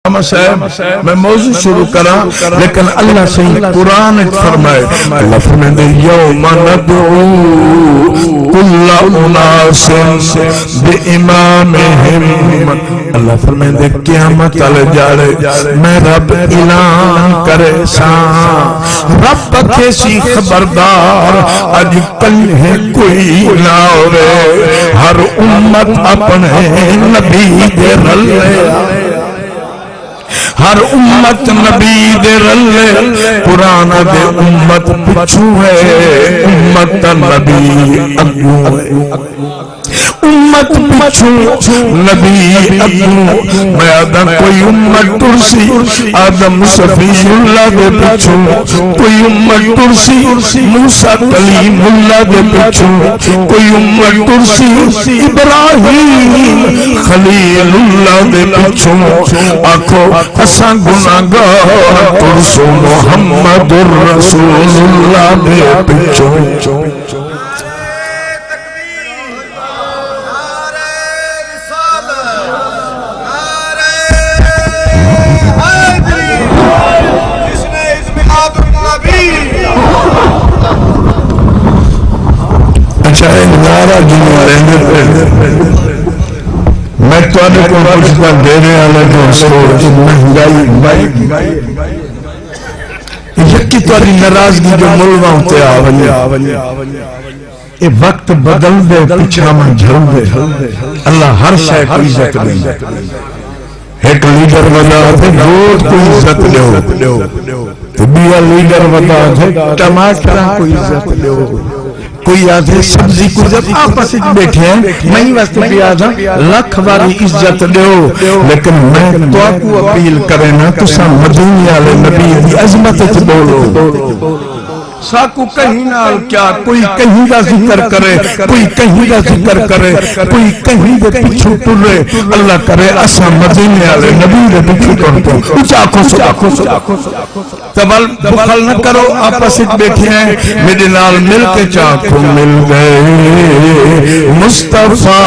میں موضوع شروع کرا لیکن اللہ صحیح قرآن فرمائے اللہ فرمائے یوم ندعو کل اناس بامامہم اللہ فرمائے قیامت علی جارے میں رب اعلان کرے سان رب کیسی خبردار اج کل ہے کوئی نہ ہوئے ہر امت اپنے نبی دے رلے ہر امت نبی دے رلے قرآن دے امت پچھو ہے امت نبی اگو ہے امت پچھو نبی اگو میں آدم کوئی امت ترسی آدم صفی اللہ دے پچھو کوئی امت ترسی موسیٰ کلیم اللہ دے پچھو کوئی امت ترسی ابراہیم خلیل اللہ دے پچھو آکھو اساں گناہگار ترسو محمد الرسول اللہ دے پچھو میں تو آنے کو پوچھتا دینے آلے جو سوچ مہنگائی یکی تو آنی نرازگی جو ملوہ ہوتے آولی یہ وقت بدل دے پچھا من جھل دے اللہ ہر شے کو عزت دے ایک لیڈر ودا تھے روز کو عزت لے طبیعہ لیڈر ودا تھے ٹماٹر کو عزت لے کوئی آدھے سبزی کو جب آپس بیٹھے ہیں میں ہی واسطے بھی آدھا لکھ واری عزت دیو لیکن میں تو آپ کو اپیل کرے نا تو سا مدینی آلے نبی دی عظمت بولو ساکو کہیں نال کیا کوئی کہیں دا ذکر کرے کوئی کہیں دا ذکر کرے کوئی کہیں دے پچھو ٹرے اللہ کرے اسا مدینے آلے نبی دے پچھو ٹرتے اچھا آکھو تبال بخل نہ کرو آپس بیٹھے ہیں میرے نال مل کے چاکو مل گئے مصطفیٰ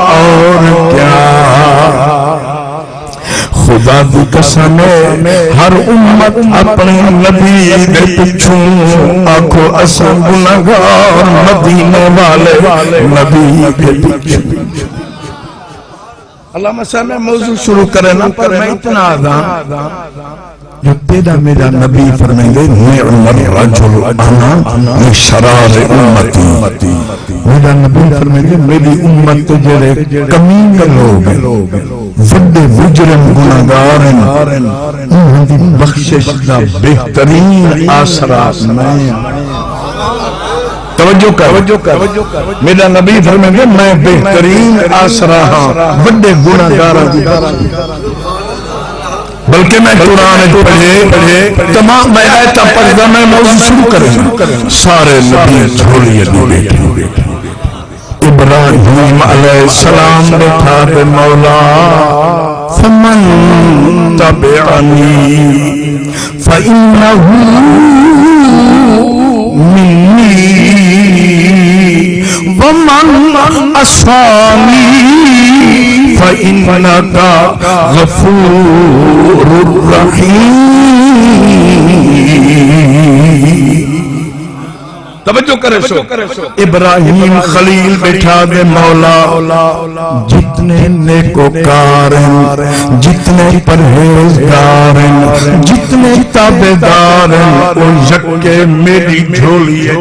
اور کیا خدا دی قسم ہر امت اپنے نبی دے پچھوں آنکھو اساں گناہگار مدینے والے نبی دے پچھوں اللہ مسئلہ میں موضوع شروع کرے نا پر میں اتنا آدھا جو تیرا میرا نبی فرمائیں گے نعم الرجل انا لشرار امتی میرا نبی فرمائیں گے میری امت جڑے کمین لوگ وڈے مجرم گناہگار انہاں دی بخشش دا بہترین آسرا میں توجہ کر میرا نبی فرمائیں گے میں بہترین آسرا ہاں وڈے گناہگاراں دی بخشش بلکہ میں قرآن پڑھے تمام میں آیتہ پڑھتا میں موضوع شروع کریں سارے نبی جھوڑیے بیٹھے ابراہیم علیہ السلام بیٹھا دے مولا فمن تبعنی فإنہو منی ومن عصانی فإنك غفور رحیم توجہ کرے سو ابراہیم خلیل بٹھا دے مولا جتنے نیکوکار ہیں جتنے پرہیزگار ہیں جتنے تابعدار ہیں وہ یکے میری جھولی ہے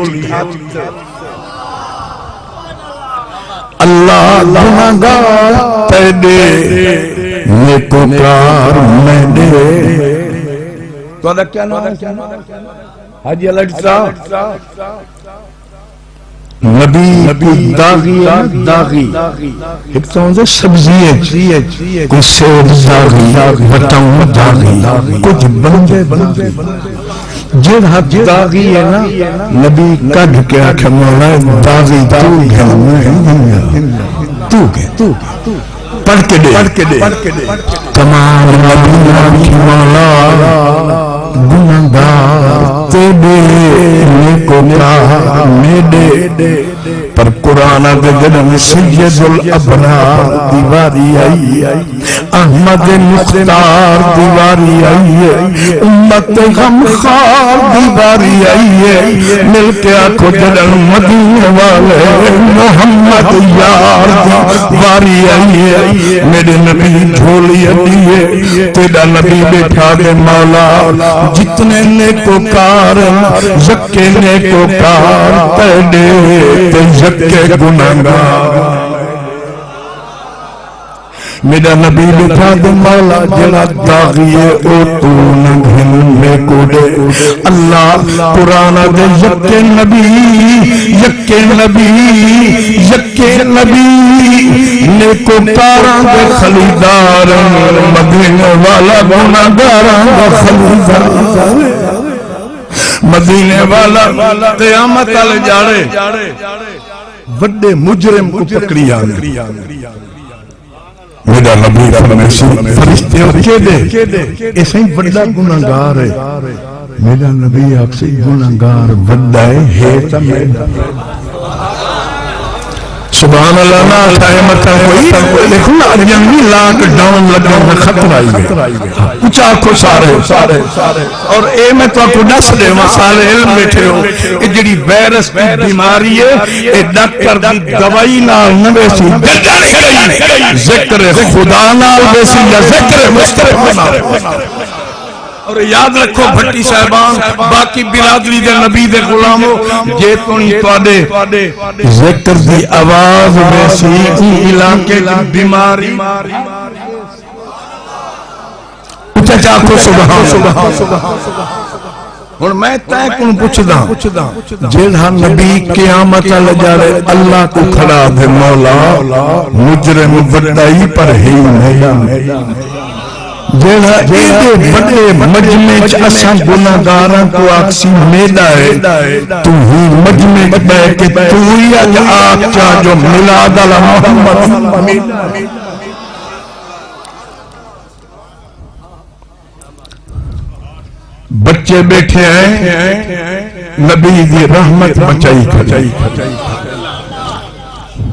اللہ گناہگار تیرے نیکوکار میں دے تو ادھا کیا نام ہے حاجی اللہ صاحب نبی داغی ایک تو ہوں سبزی ہے کوئی سیب داغی بٹاؤں داغی کچھ بندے جہاں داغی ہے نا نبی کڑھ کے آکھے مولا داغی تو گے پڑھ کے دے تمام نبیان کی مولا گناہگار تیرے نیکوکار میرے پر قرآن دے جنم سید الابرار دیواری آئی احمد مختار دیواری آئی امت غمخوار دیواری آئی مل کے آنکھو جنم مدینے والے محمد یار دیواری آئی میرے نبی جھولی دیئے تیرا نبی بیٹھا دے مولا جتنے نیکوکار یکے نیکوکار تیڑے تے یکے گناہگار میرا نبی بیٹھا دے مولا جڑا داغیے او تو نہ گھن میں کو دے اللہ قرآن دے یکے نبی نیکوکاراں دے خلیدار مدینے والا گناہگاراں دا خلیدار مدینے والا قیامت والے جاڑے بڑے مجرم کو پکڑی آنے میرا نبی فرمیسی فرشتے رکھے دے ایسا ہی بڑا گناہگار ہے میرا نبی آپ سے گناہگار بڑا ہے سبحان اللہ نہ اٹھائے مکہ کوئی لیکن جنگی لاک ڈاؤن لگا میں خطر آئی گئے کچھ آنکھوں سارے اور اے میں تو آپ کو نس دے مسالے علم بیٹھے ہو کہ جڑی ویرس کی بیماری ہے اے ڈاکٹر دی دوائی نال نویسی ذکر خدا نال بیسی یا ذکر مصطفیٰ نال اور یاد رکھو بھٹی صاحبان باقی برادری دے نبی دے غلاموں جے تونی توڑے ذکر دی آواز ویسی علاقے کی بیماری اچھا چاکو سبحان اور میں تائیں کن پوچھدا جیڑا نبی قیامت لجارے اللہ کو کھڑا دے مولا مجرم بڑائی پر ہی میدان جیڑا ایدے بڑے مجمع اساں گناہگاراں کو آکسی میدہ ہے تو ہی مجمع بے کہ تو ہی اج آگ چاہ جو ملاد اللہ محمد بچے بیٹھے ہیں نبی دی رحمت بچائی کھجائی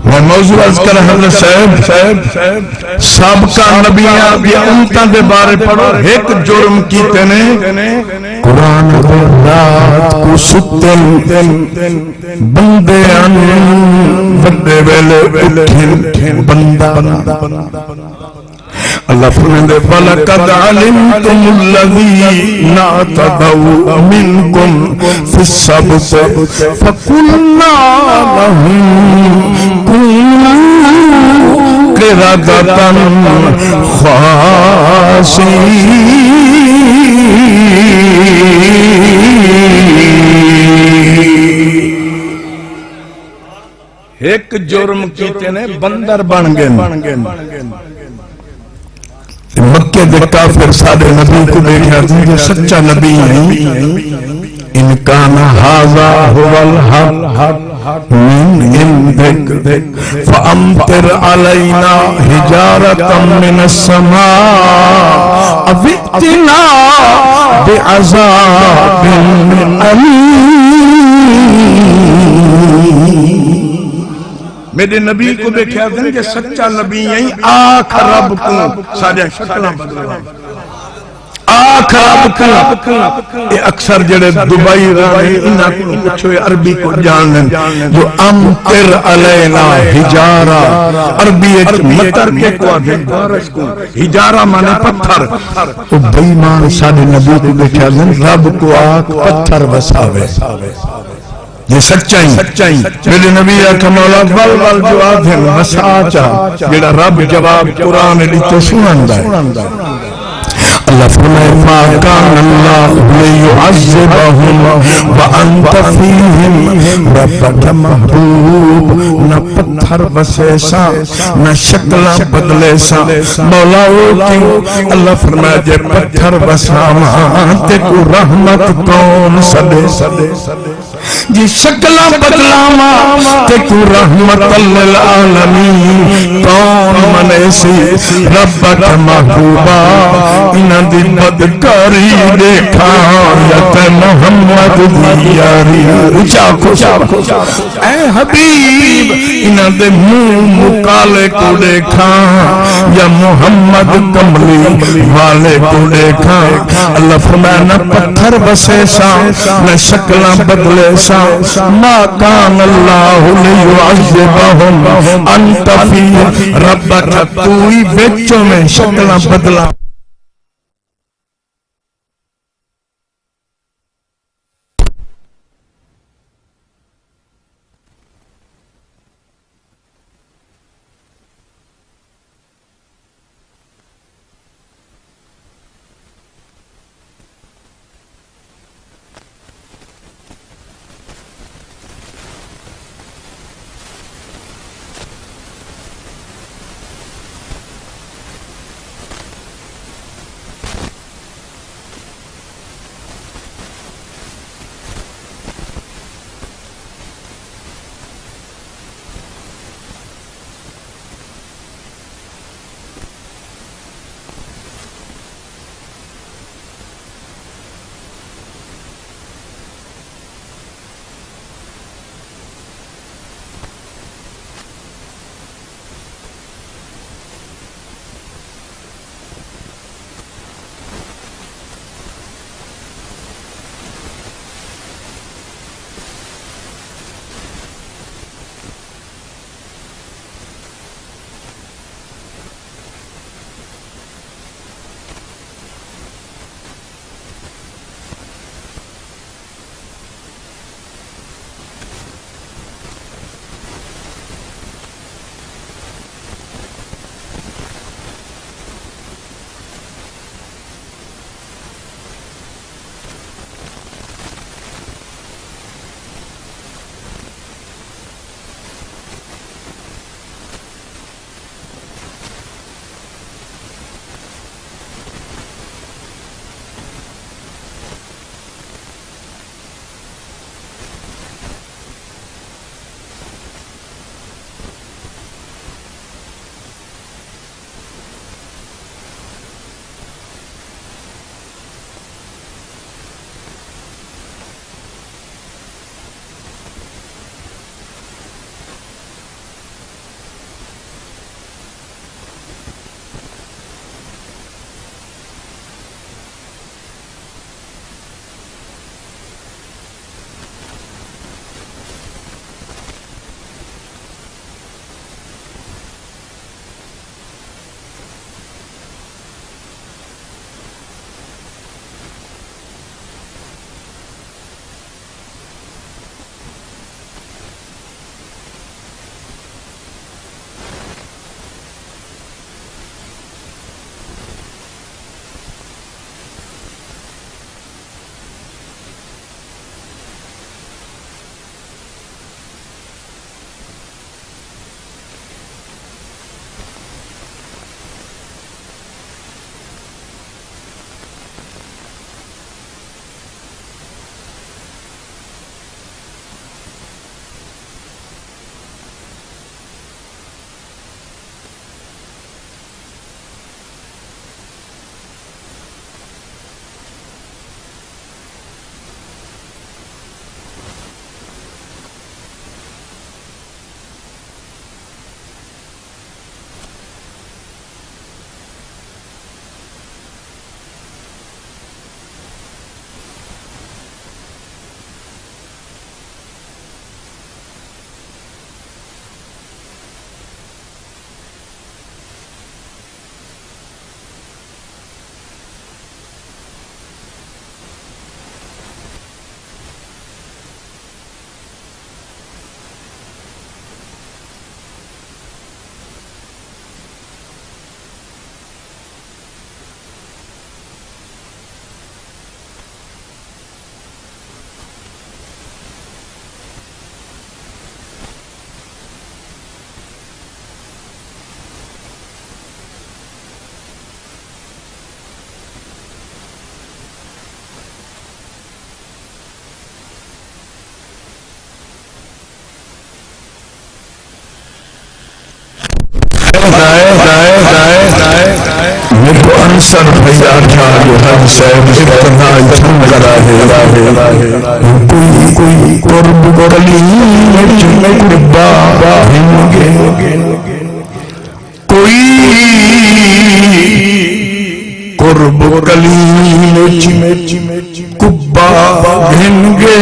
میں موضوع از کر حضرت صاحب سابقہ نبیاں بھی امتاں دے بارے پڑھو ایک جرم کیتے نے قرآن دے رات کو ستن بندے بندے ویلے اٹھن بندہ اللہ فرمائے وَلَقَدْ عَلِمْتُمُ الَّذِينَ اعْتَدَوْا مِنْكُمْ فِي السَّبْتِ فَقُلْنَا لَهُمْ كُونُوا قِرَدَةً خَاسِئِينَ ایک جرم کیتے نے بندر بن گئے مکہ دے کافر سادے نبی کو دیکھا تھی سچا نبی ہیں ان کان ھذا هو الحق من عندك فامطر علينا حجارة من السماء او ائتنا بعذاب أليم میرے نبی کو دیکھا دیں کہ سچا نبی یہیں آکھ رب کو سارے شکلہ بدلے آکھ رب کو یہ اکثر جڑے دبائی رہے انہاں کو پوچھوئے عربی کو جان لیں جو امطر علینا حجارہ عربی ایک مطر کے کو آدھیں بارش کو حجارہ مانے پتھر وہ بیمان سارے نبی کو دیکھا دیں رب کو آکھ پتھر وساوے یہ سچائی میرے نبی کا مولا بل جواب ہے مساچا میرا رب جواب قرآن لیتے سنندہ ہے اللہ فرمائے ما کان اللہ لیعذبہم وانت فیہم رب محبوب نہ پتھر بسے سا نہ شکلہ بدلے سا مولا کیوں اللہ فرمائے جے پتھر بسا مانتے کو رحمت کون سدے جی شکلہ بدلاما تے کو رحمت للعالمین کون منے سی رب محبوبہ انہاں دی بدکار یاری دیکھا یت محمد دی یاری اچھا کچھا اے حبیب انہاں دے منہ مکالے کو دیکھا یا محمد کملی والے کو دیکھا اللہ فرمایا نہ پتھر بسے سا نہ شکلہ بدلے سا ما کان اللہ لیعذبہم انت فی ربک توی بچوں میں شکلہ بدلا سر فیار تھا جو حج صاحب ابتدائی چھن کرا ہے کوئی قرب کلیم چمکبا ہنگے کوئی قرب کلیم چمکبا ہنگے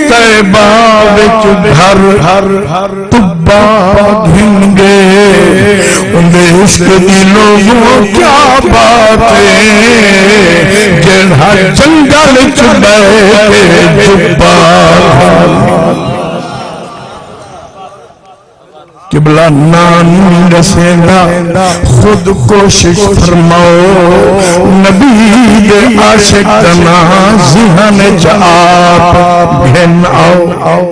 طیبہ وچ گھر تبا گھنگے اندے عشق دی لوگوں کیا بات ہے جڑا جنگل وچ بیٹھے جبا قبلہ نانی رسینا خود کوشش فرماؤ نبی دے عاشق تنا ذہن چاپ گھن آؤ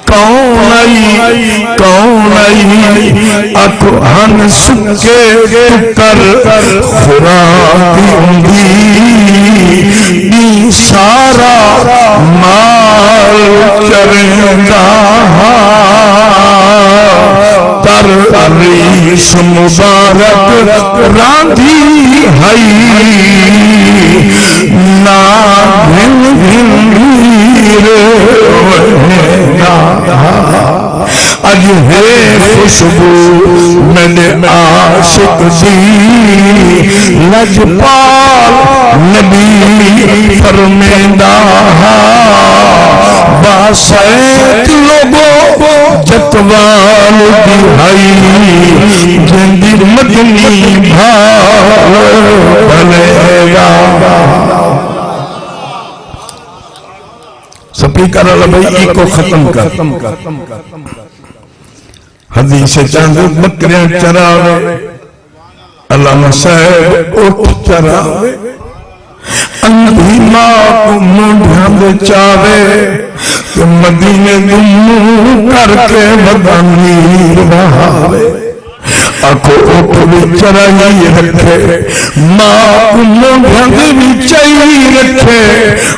کون آئی اکو ہن سکے کر خوراکی ہوندی نی سارا مال چرندہ تر ریش مبارک راندھی ہائی نا گھن اج ہے خوشبو میں عاشق دی لجپال نبی فرمیندہ باسیت لوگوں جتوال دہائی جندی مدنی بھاؤ بھلے گا سپیکر لبئی کو ختم کر حدیث چاند بکریاں چراوے علامہ صاحب اٹھ چراوے اندھی ماں کو مونڈھاں دے چاوے کہ مدینے گموں کر کے بدنیر بہاوے آنکھوں اٹھ بھی چرائی رکھے ماں کو مونڈھاں دے بھی چائی رکھے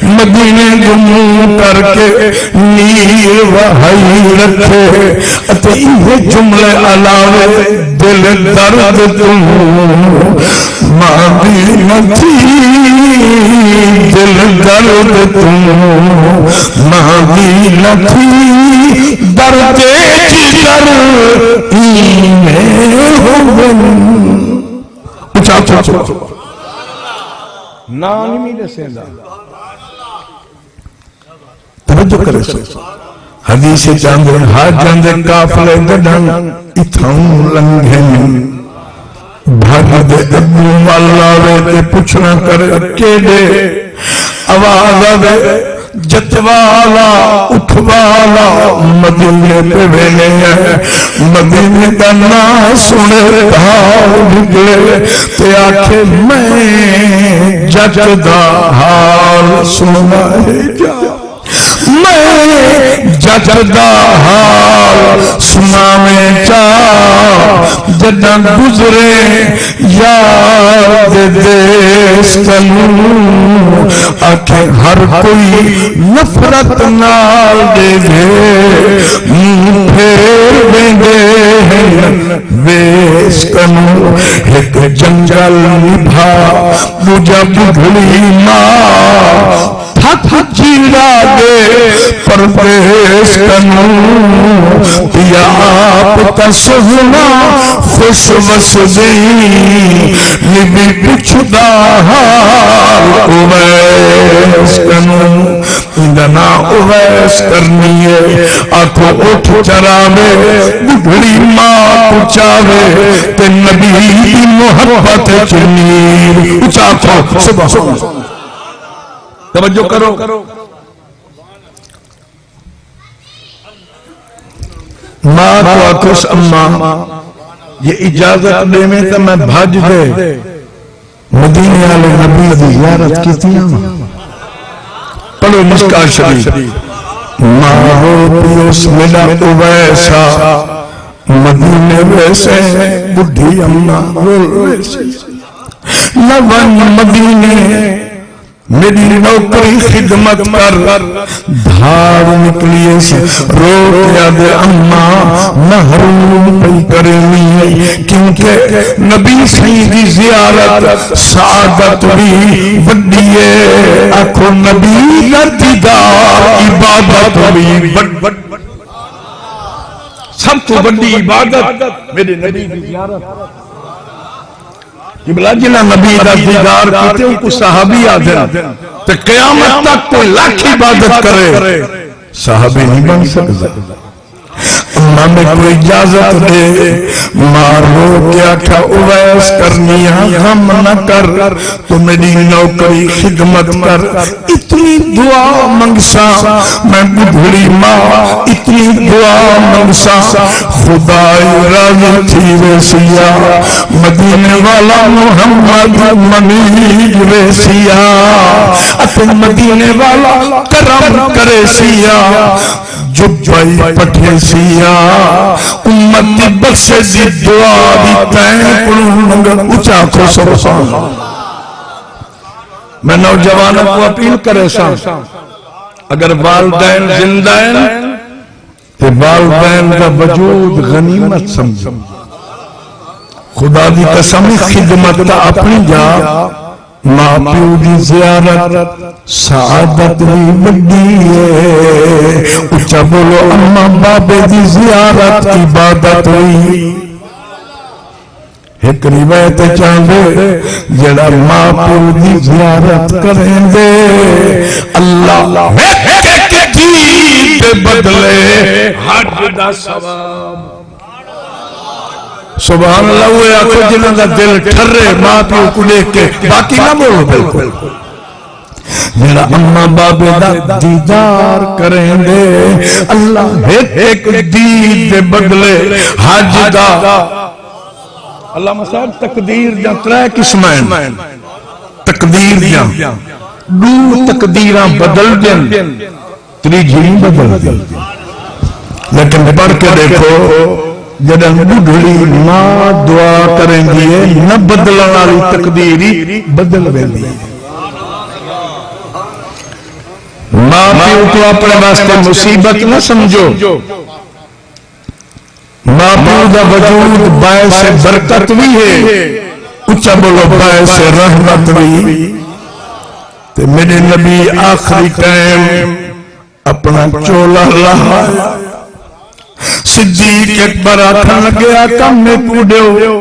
مدینے گموں کر کے نیر وحائی رکھے اتے یہ جملے علاوے دل درد تم مدینہ تھی دل درد تم مدینہ تھی درد جگر ایمیں نامی رسیندہ توجہ کرے سو حدیث چاندر ہاتھ جاندے کافلے گڑھن اتھاؤں لنگھن بھاگ دے ابو والا وے پچھنا کرے کیڑے آواز آوے جتوالا اٹھوالا مدینے پہ ویلے ہیں مدینے کا نام سنے بھاؤ بھگلے تے آکھے میں ججدہ حال سنائے جا میں ججدہ حال سنائے جا جدہ گزرے یاد دیس کنوں آکھے ہر کوئی نفرت نال دے دے پھیر دے ویس کنوں ایک جنگل نبھا مجھا بگھلی ماں تھک جیڑا دے پردیس کنوں یا آپ کا سہنا خوش وسدی نبی پچھدا حال اویس کنوں اندنا اویس کرنی ہے آنکھوں اٹھ چراوے بگھڑی ماں پچاوے تے نبی محبت چنیر اچھا آنکھوں صبح توجہ کرو ماں کو آکھوش اماں یہ اجازت دے میں تو میں بھاج دے مدینے والے نبی دی زیارت کی تھی پڑھو مشکا شریف ماں ہو پیوس ملا اویسا مدینے ویسے بڑھی اماں ویسے لون مدینے میری نوکری خدمت کر دھار نکلیے سے روکیا دے اماں محروم پہ کرنی ہے کیونکہ نبی سیدی زیارت سعادت بھی وڈیے آکھو نبی کا دیدار عبادت بھی سب تو بڑی عبادت میرے نبی کی زیارت کہ جنہ نبی دا دیدار کیتے ان کو صحابی آدھر تو قیامت تک کوئی لاکھ عبادت کرے صحابی نہیں بن سکتا اماں میں کوئی اجازت دے مارو کیا کیا اویس کرنی غم نہ کر تو میری نوکری خدمت کر اتنی دعا منگسا میں بدھڑی ماں اتنی دعا منگسا خدای راضی تھی ویسیا مدینے والا محمد منیج ویسیا اپن مدینے والا کرم کرے سیا جبائی پٹھے سیا امت بخشے دی دعا دی تین پڑھوں اچھا کو سبحان میں نوجوانوں کو اپیل کرے سا اگر والدین زندہ ہیں تو والدین کا وجود غنیمت سمجھو خدا دی قسم خدمت تا اپنی جا ماں پیو دی زیارت سعادت بھی بڑی ہے اچھا بولو اماں بابے دی زیارت عبادت ہوئی ایک روایت چاہے جڑا ماں پیو دی زیارت کریں دے اللہ ایک دید بدلے حج دا ثواب سبحان اللہ ہوئے آکھو جنہاں دا دل ٹھرے ماں پیو کو دیکھ کے باقی نہ بولو بالکل جنہا اماں بابے دا دیدار کریں دے اللہ ایک دید دے بدلے حج دا اللہ مسائل تقدیر جا ترائے قسمیں تقدیر جا دو تقدیران بدل دیں تری جھیں بدل دیں لیکن پڑھ کے دیکھو جدن بڑھڑی ماں دعا کریں دیئے نہ بدلن والی تقدیری بدل ویندی ماں پیو کو اپنے واسطے مصیبت نہ سمجھو ماں پیو دا وجود باعث برکت بھی ہے اچھا بولو باعث رحمت بھی تو میرے نبی آخری ٹائم اپنا چولا لہا صدیق اکبر آکھن لگیا کم میں کوڑیو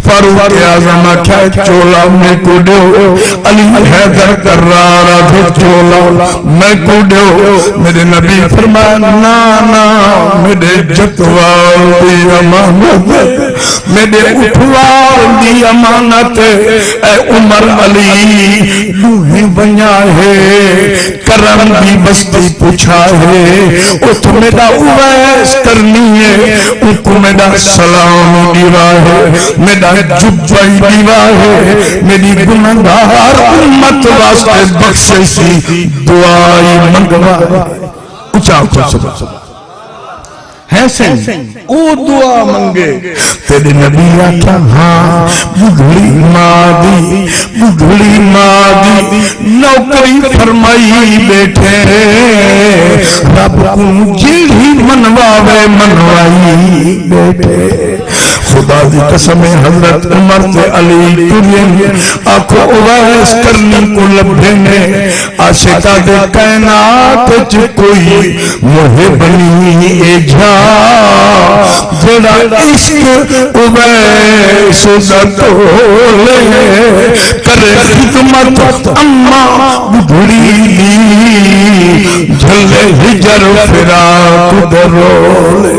فاروق اعظم آکھا چولا میں کوڑیو علی حیدر کرارا بھی چولا میں کوڑیو میرے نبی فرمایا نانا میرے جتوال دی امانت میرے اٹھوال دی امانت اے عمر علی دوہیں بنیا ہے کرم دی بستی پوچھا ہے ات میرا اویس کرنی ہے ان کو میرا سلام دیوا ہے میرا جبائی دیوا ہے میری گناہگار امت واسطے بخششی دعائی منگوا اچھا کو سبحان حسن او دعا منگے تیرے نبی آکھا ہاں بڑھڑی مادی نوکری فرمائی بیٹھے رب کو جیڑی منواوے منوائی بیٹھے خدا دی قسم حضرت عمر تے علی کریم آنکھو اویس کرنی کو لبھنے عاشقہ دے کائنات چ کوئی موہ بنی اے جا جڑا عشق اویس دا تولے کرے خدمت اماں بڑھڑی جھلے ہجر فراق درولے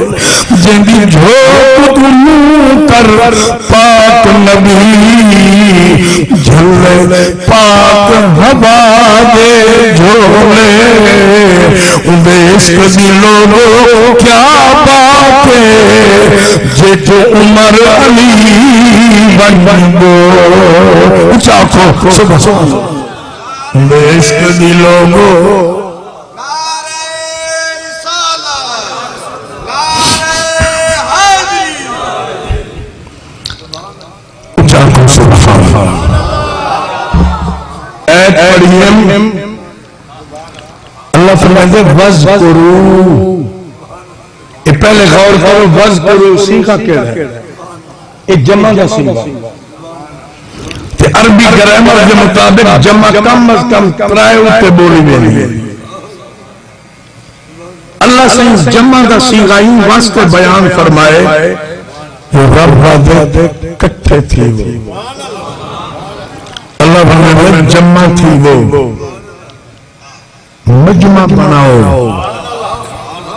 جنگی جھوک دنوں کر پاک نبی جھلے پاک ہوا دے جھولے اندے عشق دی لوگو کیا بات ہے جیت عمر علی بنگو چاکو سبحان اندے عشق دی لوگو ایت پڑھیم اللہ فرمائے وَذْكُرُوا، یہ پہلے غور کرو وَذْكُرُوا سیکھا کیا ہے، یہ جمع کا سیکھا کہ عربی گرامر کے مطابق جمع کم از کم ترائے ہوتے بولی میں اللہ سے اس جمع کا سیکھا ہی واسطے بیان فرمائے رب دے کٹھے تھی وہ اللہ فرمائے جمع تھی وہ مجمع بناؤ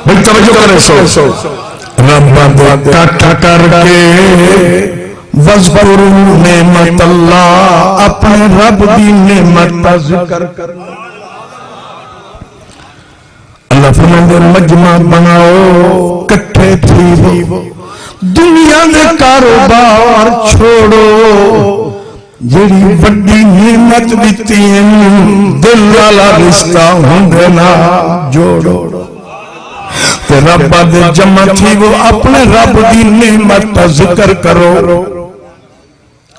بھئی توجہ کرے سو رب دے کٹھا کر کے وَذْكُرُوا نعمت اللہ، اپنے رب دی نعمت کا ذکر کر اللہ فرمائے مجمع بناؤ کٹھے تھی وہ دنیا دے کاروبار چھوڑو جیڑی بڑی نعمت دیتی ہیں دل والا رشتہ ہوندے نہ جوڑو تے رب دے جمع تھی وہ اپنے رب دی نعمت کا ذکر کرو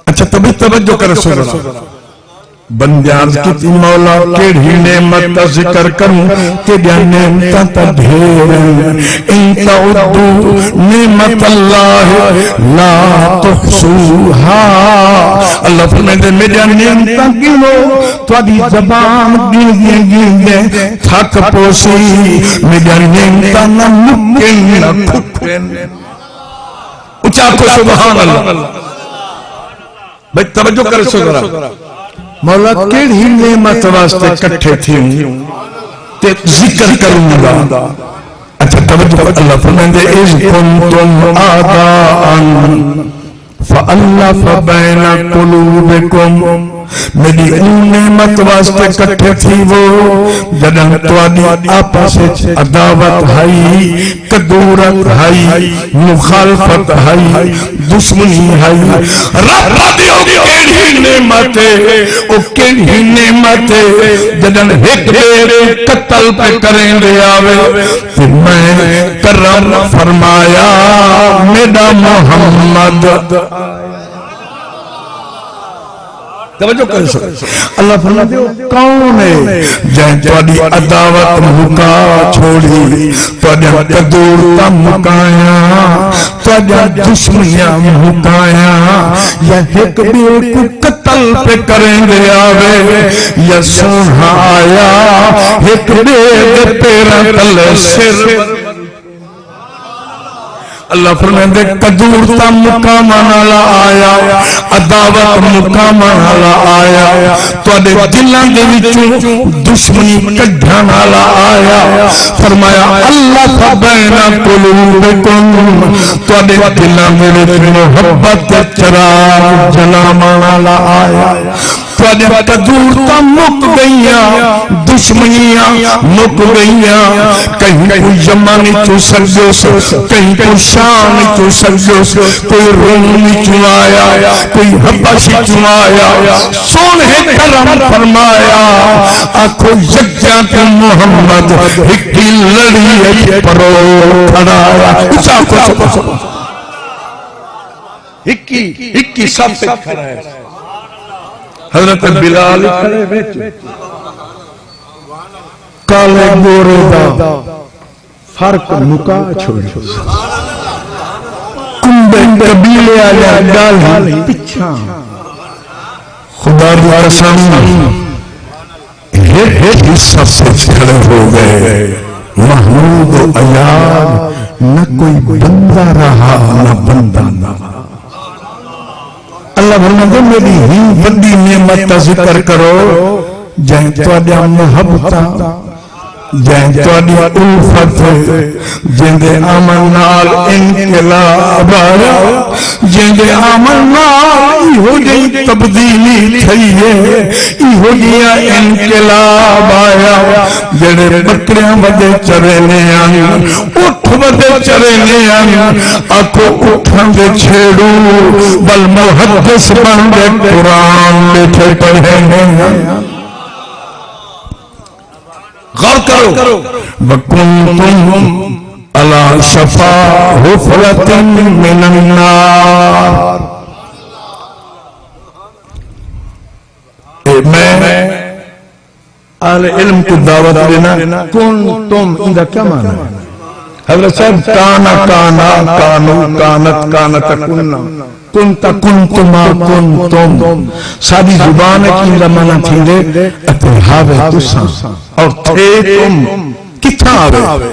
اچھا تبھی توجہ کرے سو بندیاز کی مولا کیڑی نعمت کا ذکر کروں تیڑی نعمت تا ڈھیرن انتا عدو نعمت اللہ لا تحصوها اللہ فرمائے میری نعمت گنو تو ادھی زبان گن تھک پوسی میری نعمت نہ ممکن نہ کھکن اچھا کو سبحان اللہ بھئی توجہ کرے سو مولا کیڑی نعمت واسطے کٹھے تھی تے ذکر کروں گا اچھا توجہ اللہ فرمائے اذ کنتم آداءً فألف بین قلوبکم میری نعمت واسطے کٹھے تھی وہ جدن توانی آپس عداوت ہائی کدورت ہائی مخالفت ہائی دشمنی ہائی رب دیو کیڑی نعمت او کیڑی نعمت جدن ایک دیر قتل پہ کریں دے آوے پھر میں کرم فرمایا میرا محمد توجہ کر سکتے اللہ فرماتے ہو کون ہے جہاں توڑی عداوت مکا چھوڑی توڑی قدور تا مکایا توڑی دشمنیاں مکایا یا ایک بیڑ کو قتل پہ کریں دے آوے یا سوہا آیا ایک بیڑ پیرا تل سر اللہ فرمائے قدور تا مقامہ نالا آیا عداوت مقامہ نالا آیا تو اڈے دلان دے وچوں دشمنی کڈھا نالا آیا فرمایا اللہ فبینا قلوبکم تو اڈے دلان دے وچوں محبت چراغ جلاما نالا آیا تو اڈے قدور تا مک گئیاں دشمنیاں مک گئیاں کہیں کوئی یمانی تو سرجوس کہیں کوئی شام تو سرجوس کوئی رومی تو آیا کوئی حبشی تو آیا سونے کرم فرمایا آنکھو یکجا تو محمد ہکی لڑی پرو کھڑایا اچھا کو ہکی سب پہ کھڑا ہے حضرت بلال کھڑے بیٹھے کالے گورے دا فرق مکا چھوڑ کمبے قبیلے آیا ڈالی پچھا خدا دی قسم ہی سب سے کھڑے ہو گئے محمود و عیار نہ کوئی بندہ رہا نہ بندہ نہ اللہ فرماتے میری ہی بڑی نعمت کا ذکر کرو جہاں توڑیا محبت جہاں توڑیا الفت جہاں دے آمن نال انقلاب آیا جہاں دے آمن نال ہو جائیں تبدیلی تھئیے ہو جائیں انقلاب آیا جڑے بکریاں بدے چرنے آیا اٹھ بدے چرنے آیا آکو اٹھاں دے چھیڑو بل محدث بندے قرآن لکھے پڑھنے آیا غور کرو وَكُنْتُمْ عَلَى شَفَا حُفْرَةٍ مِّنَ النَّارِ میں اہل علم کو دعوت دینا کن تم اندہ کیا مانا ہے؟ حضرت صاحب کانا کانا کانو کانت کانت کننا کنتا کنتما کنتم ساری زبان کی زمانہ تھی دے اپنے ہاوے تساں اور تھے تم کتھا آوے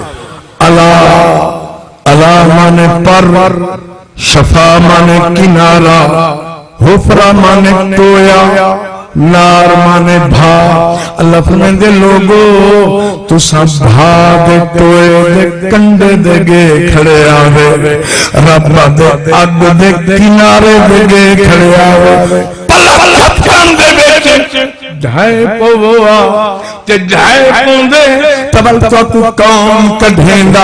اللہ مانے پر شفا مانے کنارہ حفرہ مانے ٹویا نار مانے بھا اللہ فرمائے دے لوگو تو سب بھا دے ٹوئے دے کندے دے گے کھڑے آوے رب دے اگ دے کنارے دے گے کھڑے آوے پلک جھپکن دے بیچے جھائے پووا تے جھائے پوندے تبل تو قوم کڈھیندا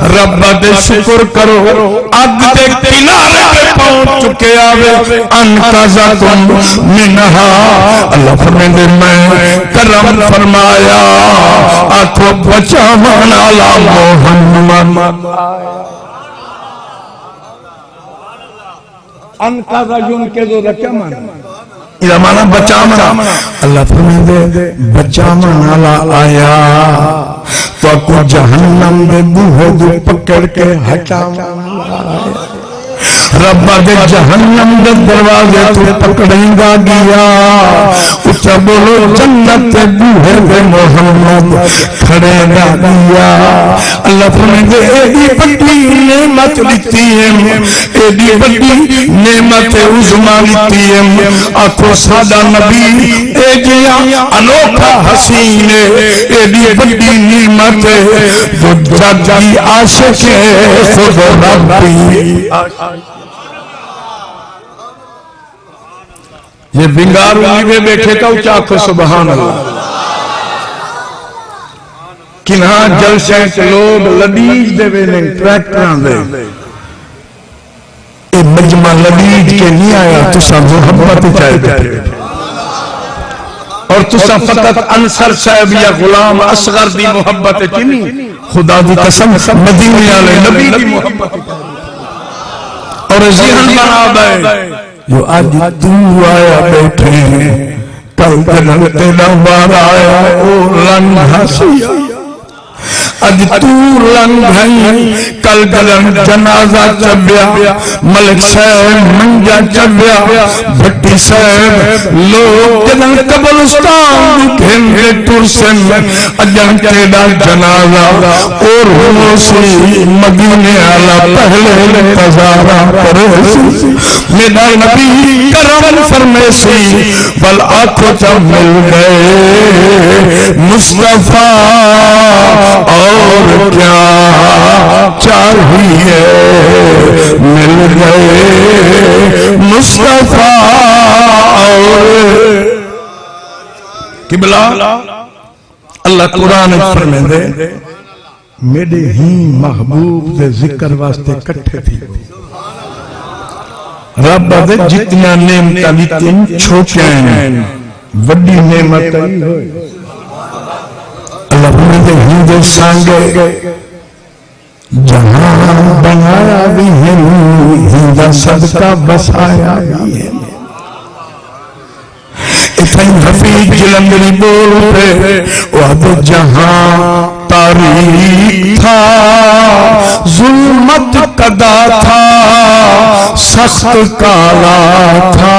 رب دے شکر کرو اگ دے کنارے پہ پہنچ چکے آوے انقذکم منہا اللہ فرمائے میں کرم فرمایا آنکھوں بچاون علی محمد انقذکم کے دو کیا مانا یہ مانا بچانا اللہ فرمائے دے بچانا نالا آیا تو کو جہنم دے بوہے دے پکڑ کے ہٹانا آیا رب دے جہنم دے دروازے تو پکڑیں گا گیا اچھا بولو جنت دے بوہے دے محمد کھڑے گا گیا اللہ فرمائے دے ایڈی بڑی نعمت لیتی ہے ایڈی بڑی نعمت عظمہ لیتی ہے آنکھوں سادہ نبی اے جیا انوکھا حسین ایڈی بڑی نعمت جو جاگی عاشق خود ربی یہ بنگار میں بیٹھے کا چاکو سبحان اللہ کنہاں جلسے کے لوگ لدیج دے ویلیں ٹریکٹران دے اے مجمع لدیج کے نہیں آیا تسا محبت چاہے بیٹھے اور تسا فقط انصر صاحب یا غلام اصغر دی محبت چنی خدا دی قسم مدینے والے نبی دی محبت اور ذہن بنا دے جو آج تو آیا بیٹھے ہیں کل جنگ تیرا بار آیا او لنگھا سیا آج تو لنگھائی کل جنازہ چبیا ملک صاحب منجا چبیا بھٹی صاحب لوگ جنگ قبرستان دکھیں ترسن اجن تیرا جنازہ اور ہوسی مدینے آلا پہلے انتظارہ پریسی میرا نبی کرم فرمیسی بل آنکھوں جب مل گئے مصطفیٰ اور کیا چاہیے مل گئے مصطفیٰ اور قبلہ اللہ قرآن فرمائے دے میرے ہی محبوب دے ذکر واسطے کٹھے تھی رب دے جتنا نعمتاں دیتیں چھوٹیں وڈی نعمت ہوئے اللہ فرمائے ہندے سانگے جہاں بنایا بھی ہے ہندہ صدقہ بسایا بھی ہے اتنی حفیظ جلندری بول رہے وعد جہاں تاریخ تھا ظلمت قدا تھا سخت کالا تھا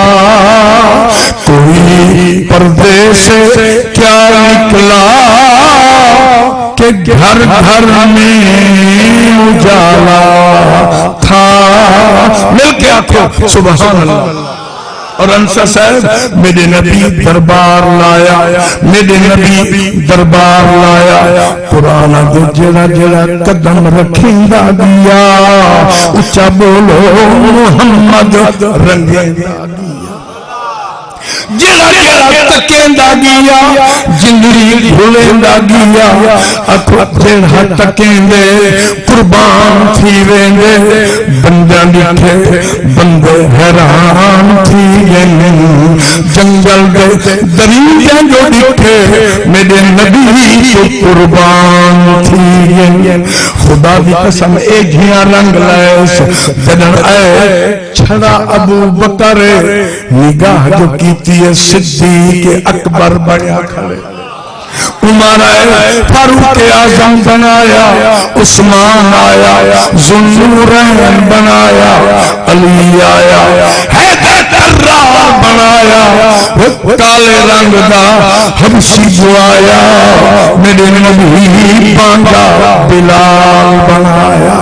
کوئی پردے سے کیا نکلا کہ گھر گھر میں اجالا تھا مل کے آنکھوں سبحان اللہ اور انصر صاحب میرے نبی دربار لایا میرے نبی دربار لایا قرآن دے جڑا جڑا قدم رکھیں گا دیا اچھا بولو محمد رنگیں گا دیا جڑا جڑا تکیں دا گیا جنگری بھولیں دا گیا اکھو جڑا تکیں دے قربان تھی ویندے بندہ لکھے بندے حیران تھی گئے جنگل دے درندے جو لکھے میرے نبی کو قربان تھی گئے خدا دی قسم ایک ہی رنگ لائے جنر اے چھڑا ابو بکر نگاہ جو کیتی ہے صدیق اکبر بڑیا کھڑے عمر آئے، فاروق اعظم بنایا، عثمان آیا، ذوالنورین بنایا، علی آیا، حیدر کرار بنایا، کالے رنگ دا حبشی جو آیا، میرے نبی بانگا بلال بنایا۔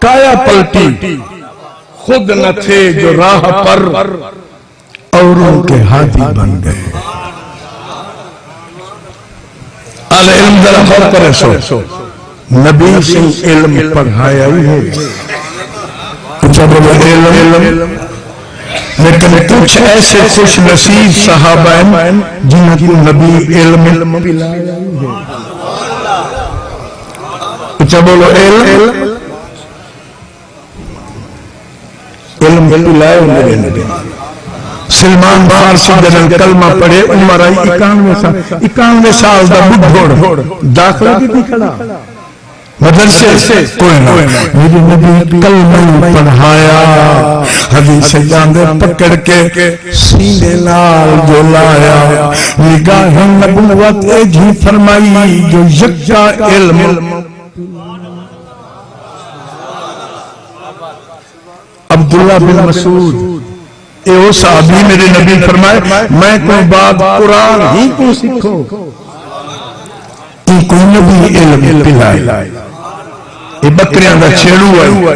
کایا پلٹی، خود نہ تھے جو راہ پر، اوروں کے ہادی بن گئے۔ علم ذرا غور کرے سو، نبی سے علم پڑھایا ہی ہے، جب علم، لیکن کچھ ایسے خوش نصیب صحابہ ہیں جنہوں کو نبی علم پلایا ہی ہے۔ جب بولو علم پلایا میرے نبی۔ سلمان فارسی جنہاں کلمہ پڑھے، عمر آئی 91 سال دا بڑھوڑ، داخلہ کی کھڑا مدرسے سے کوئی نہ، میری نبی کلمہ پڑھایا، حدیث جاندے پکڑ کے سینے نال جو لایا، نگاہ نبوت جھی فرمائی جو یکجا علم۔ عبداللہ بن مسعود اے وہ صحابی میرے نبی فرمائے، میں کوئی بات قرآن ہی کو سکھو، کوئی نبی علم پلائے۔ یہ بکریاں دا چھیڑو ہے،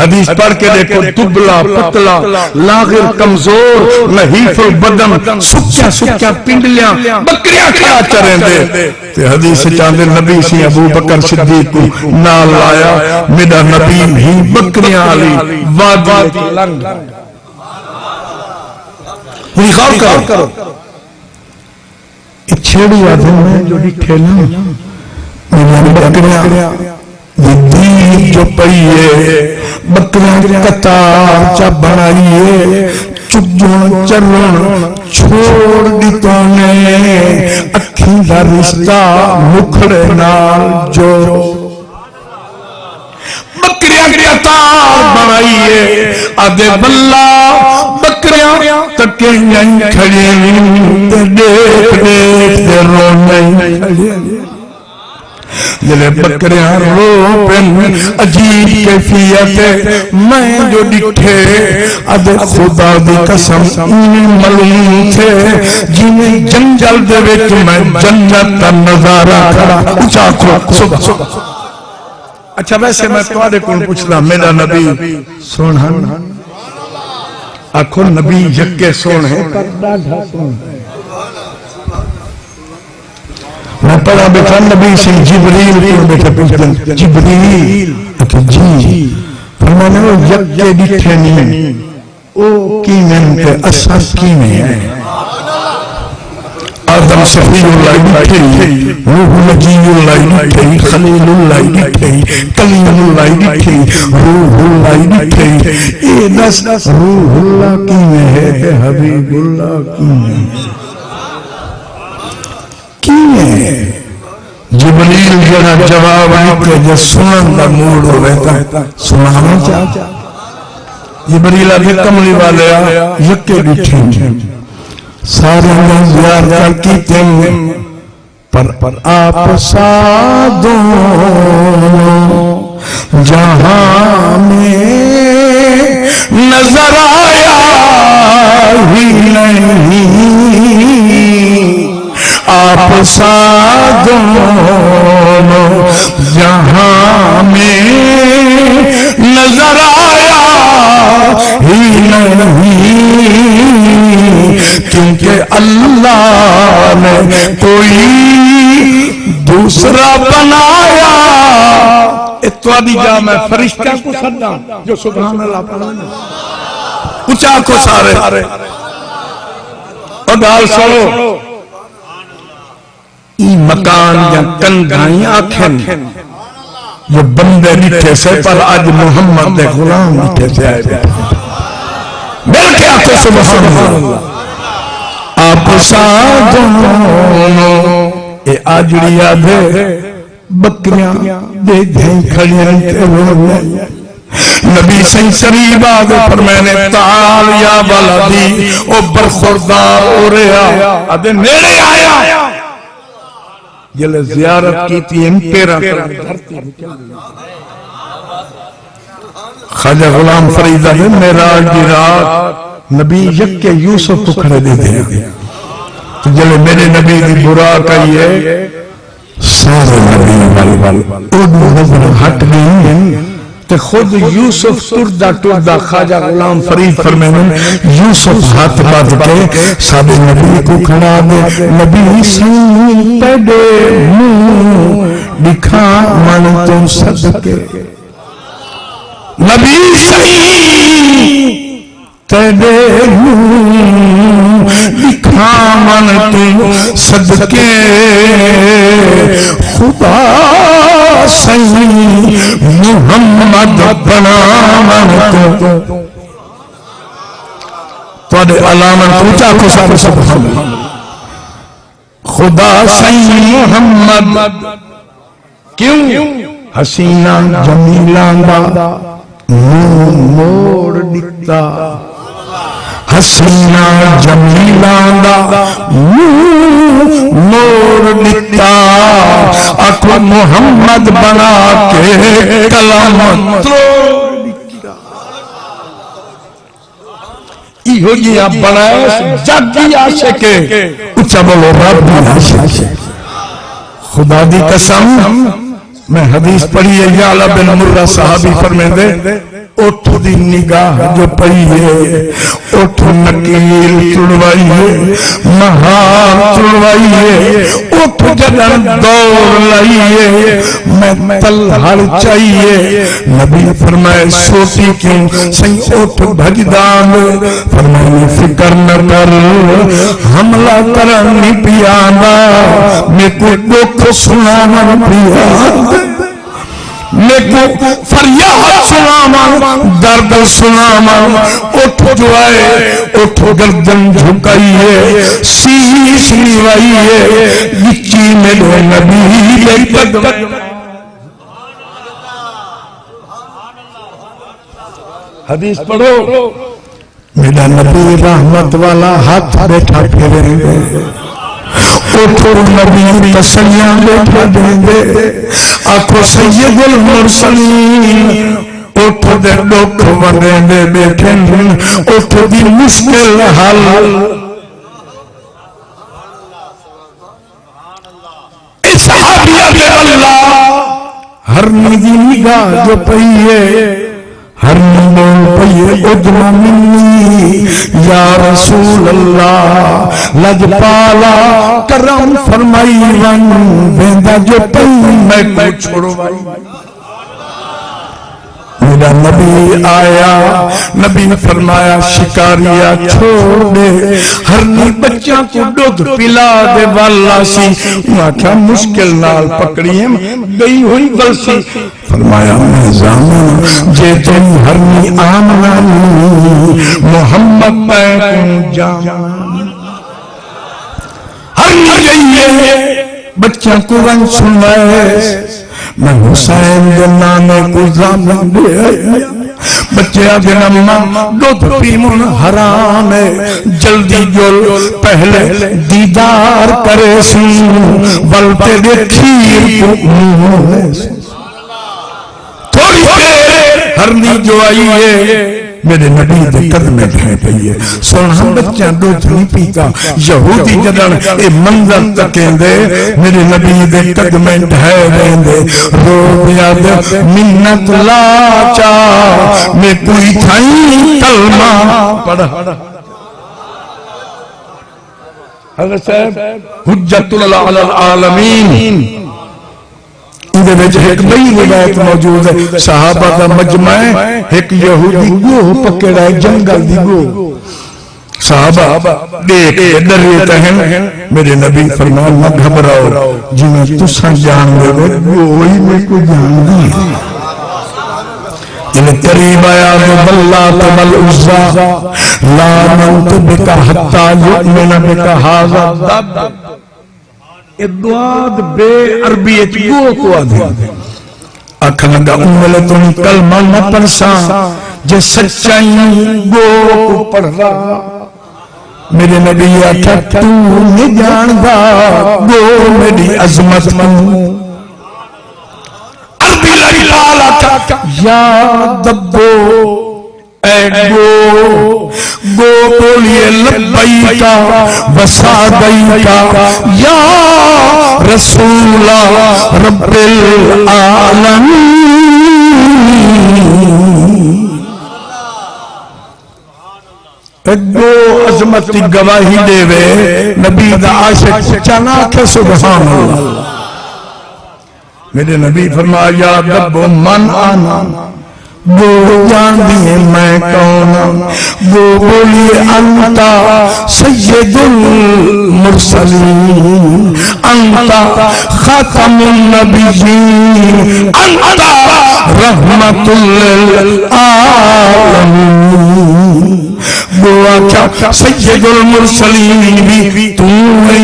حدیث پڑھ کے دیکھو، دبلا پتلا لاغر کمزور نحیف البدن، سکیا پنڈلیاں بکریاں کھا چریں دے۔ تے حدیث چاندے نبی سی ابو بکر صدیق کو نال آیا، میرا نبی ہی بکریاں علی وادی لنگ۔ غور کرو، چھیڑی آدم میں جو ڈٹھے نا، میری بکریاں دید جو پڑیے، بکریاں قطار چا بنائیے، چگون چرون چھوڑ دیتوں نے، اکھیں دا رشتہ مکھڑے نال جو بکریاں قطار بنائیے، آدھے بلہ بکریاں تکیاں کھڑیں، دیکھ دے رونے کھڑیں، جلے بکریاں رو پن عجیب کیفیت، میں جو ڈٹھے اد خدا دی قسم انہیں معلوم تھے، جنہیں جنجل دے وچ میں جنت کا نظارہ کھڑا اچھا کو صبح۔ اچھا ویسے میں تمہارے کون پوچھنا، میرا نبی سونا آنکھوں نبی یکے سون ہے، میں پڑھا بیٹھا نبی سے جبریل کو بیٹھا پوچھتا، جبریل جی فرمانے وہ یکے ڈٹھے نہیں، او کیمن کے اثر کیمن ہے۔ آدم صفی اللہ ڈٹھے، روح نجی اللہ ڈٹھے، خلیل اللہ ڈٹھے، کلیم اللہ ڈٹھے، روح اللہ ڈٹھے، اے دس روح اللہ کیمن ہے، حبیب اللہ کیمن ہے۔ جبریل جڑا جواب آئے جو سنن دا موڑ ہو رہتا سنانا چاہتا، جبریل آدھے کملی والے یکے ڈٹھے، سارے میں زیارت کیتے پر آپ سادوں جہاں میں نظر آیا ہی نہیں، آپ سادوں جہاں میں نظر آیا ہی نہیں، کیونکہ اللہ نے کوئی دوسرا بنایا۔ اتوادی جا میں فرشتہ کو سدا جو سبحان اللہ پڑھانا اچھا کو سارے اور ڈال سنو، ای مکان یا کندھائیں آکھن جو بندے ڈٹھے سے، پر آج محمد دے غلام ڈٹھے سے آئے مل کے آتے سبحان اللہ۔ آپ سادوں اے آجڑی آدھے بکریاں دے دھیں کھڑیاں تے رونے، نبی سے قریب آگے فرمانے تعال یا ولدی او برخوردار ہو رہا ادھے نیڑے آیا جلے زیارت کی تھی امپیراتر خواجہ غلام فرید نے معراج دی رات نبی یک یوسف کو کھڑے دے دیا تو جلے میرے نبی دی برا کہیے سارے نبی وال اُدھو نظر ہٹ گئی تے خود یوسف تردہ خواجہ غلام فرید فرمائے یوسف ہاتھ بات کے سادے نبی کو کھڑا دے نبی سن پیڑے منہ دکھا من تم صدقے نبی سن پیڑے منہ دکھا من تم صدقے خدا سہی محمد بنا من تو توڑے علامت پوچھا کو سب خدا سہی محمد کیوں حسینہ جمیلان دا موڑ دکھتا حسینہ جمیلان دا موڑ دکھتا اکو محمد بنا کے کلام توڑ دکھتا ایہو جی آپ بنائے جگی عاشقے اچھا بولو رب دی عاشق خدا دی قسم میں حدیث پڑھی ہے یعلا بن مرہ صحابی فرمائے دے اٹھ دی نگاہ جو پئی ہے اٹھ نکیل چڑوائی ہے مہار چڑوائی ہے اٹھ جدن دور لائی ہے میں تلہر چاہیے نبی فرمائے سوتی کیوں سہی اٹھ بھجدان فرمائے فکر نہ کر حملہ کرنی پیانا میں کوئی دکھ سنانا پیانا میں کو فریاد سناما درد سناما اٹھ جو آئے اٹھ گردن جھکائی ہے سیس نیوائی ہے لچی میرے نبی بے قدم حدیث پڑھو میرا نبی رحمت والا ہاتھ بیٹھا پھیریں گے اٹھو نبی تسلیاں بیٹھا دیں گے آنکھو سید المرسلین اٹھو دے ڈوکھ ونیں دے بیٹھیں اٹھو دی مشکل حال اس حبیب اللہ ہر نگی نگاہ جو پہیے ہر نمول پہیے ادنا منی یا رسول اللہ لج پالا کرم فرمائی ون بیندہ جو پہی میں کو چھوڑوائی میرا نبی آیا نبی نے فرمایا شکاریا چھوڑ دے ہر نی بچہ کو دودھ پلا دے والا سی وہاں کیا مشکل نال پکڑی ہے گئی ہوئی بلسی فرمایا میں زامن جے تم ہر نی آمنانی محمد پہ جامن ہر نی جائیے بچہ کو رنگ سنائے میں حسین جنانے کو زامن دے بچے آگے نمہ دودھ پیمون حرام ہے جلدی جل پہلے دیدار کرے سن بلتے دے کھیر کو منہ تھوڑی دیر ہرنی جو آئی ہے میرے نبی دے قدمیں بھائے پئیے سن ہم بچہ دودھ نہیں پیتا یہودی جدن اے منظر تکیں دے میرے نبی دے قدمیں بھائے دیں دے رو دیا دے منت لا چاہ میں کوئی تھائی کلمہ پڑھا حضرت صاحب حجت اللہ علی العالمین اندھے میں ایک نئی روایت موجود ہے صحابہ کا مجمع ایک یہودی گوہ پکڑا ہے جنگل دی گوہ صحابہ دیکھ ادھر رہتا ہے میرے نبی فرمایا نہ گھبراؤ جنہیں تساں جان دے گئے وہی میں کو جان دی جنہیں قریب آیا بلّات والعزا لا منت بکا حتی یؤمن بکا حاضر دب ادواد بے عربیت گو کو آدھے آکھن لگا امل تم کلمہ نہ پڑھسا جے سچائی گو کو پڑھ رہا میرے نبی آکھا تو نہیں جاندہ گو میری عظمت کو عربی لگلال آکھا یا دبو اے گو بولیے لبیکا وسعدیکا یا رسول رب العالمین اگو عظمت کی گواہی دے وے نبی دا عاشق چنا کہ سبحان اللہ میرے نبی فرمایا رب من آنا وہ جان دیئے میں کون وہ بولیے انتا سید المرسلین انتا خاتم النبیین انتا رحمت للعالمین وہ آچا سید المرسلین بھی تو ہے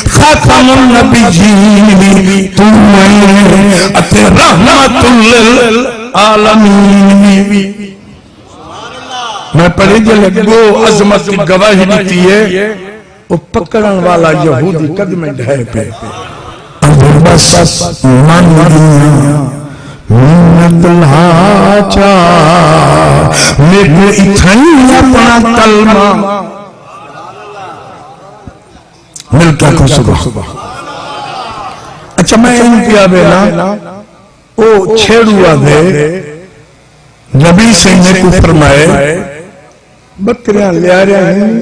خاتم النبیین بھی تو ہے اتے رحمت للعالمین بھی میں پڑھے جو لگو عظمت کی گواہی دیتی ہے وہ پکڑن والا یہودی قدم ڈھائے پہ اگر بس من دیا منت الحاچا میرے اتھائی اپنا کلمہ ملتا کو صبح اچھا میں ان کیا بینا او چھیڑوا دے نبی سے نے کو فرمائے بکریاں لے آ رہے ہیں